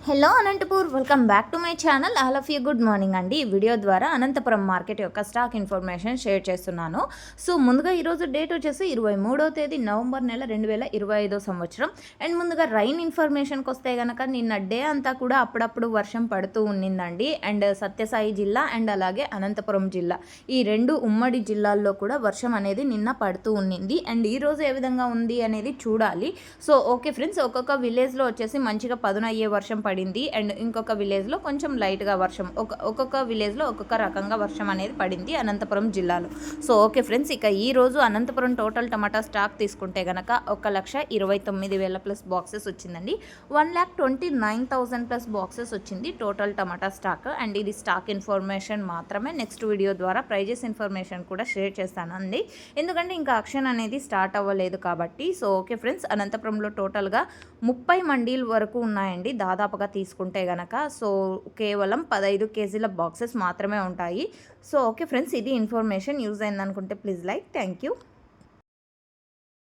Hello Anantapur, welcome back to my channel. All of you good morning అండి. ఈ video ద్వారా Anantapuram market యొక్క stock information share చేస్తున్నాను. So ముందుగా ఈరోజు డేట్ వచ్చేసి 23వ తేదీ నవంబర్ నెల 2025 సంవత్సరం. అండ్ ముందుగా రైన్ ఇన్ఫర్మేషన్కి వస్తే కనుక నిన్న డే అంతా కూడా అప్పుడప్పుడు వర్షం పడుతూ ఉన్నిందండి. అండ్ సత్యసాయి జిల్లా అండ్ అలాగే అనంతపురం జిల్లా, ఈ రెండు ఉమ్మడి జిల్లాల్లో కూడా వర్షం అనేది నిన్న పడుతూ ఉన్నింది. అండ్ ఈరోజు ఏ విధంగా ఉంది అనేది చూడాలి. సో ఓకే ఫ్రెండ్స్, ఒక్కొక్క విలేజ్లో వచ్చేసి మంచిగా పదునయ్యే వర్షం పడింది. అండ్ ఇంకొక విలేజ్లో కొంచెం లైట్గా వర్షం, ఒక్కొక్క విలేజ్లో ఒక్కొక్క రకంగా వర్షం అనేది పడింది అనంతపురం జిల్లాలో. సో ఓకే ఫ్రెండ్స్, ఇక ఈ రోజు అనంతపురం టోటల్ టమాటా స్టాక్ తీసుకుంటే కనుక 1,29,000 ప్లస్ బాక్సెస్ వచ్చిందండి. 1,29,000 ప్లస్ బాక్సెస్ వచ్చింది టోటల్ టమాటా స్టాక్. అండ్ ఇది స్టాక్ ఇన్ఫర్మేషన్ మాత్రమే. నెక్స్ట్ వీడియో ద్వారా ప్రైజెస్ ఇన్ఫర్మేషన్ కూడా షేర్ చేస్తానండి, ఎందుకంటే ఇంకా ఆక్షన్ అనేది స్టార్ట్ అవ్వలేదు కాబట్టి. సో ఓకే ఫ్రెండ్స్, అనంతపురంలో టోటల్గా 30 మండీల వరకు ఉన్నాయండి దాదాపుగా తీసుకుంటే గనక. సో కేవలం 15 కేజీల బాక్సెస్ మాత్రమే ఉంటాయి. సో ఓకే ఫ్రెండ్స్, ఇది ఇన్ఫర్మేషన్ యూజ్ అయిందనుకుంటే ప్లీజ్ లైక్. Thank you.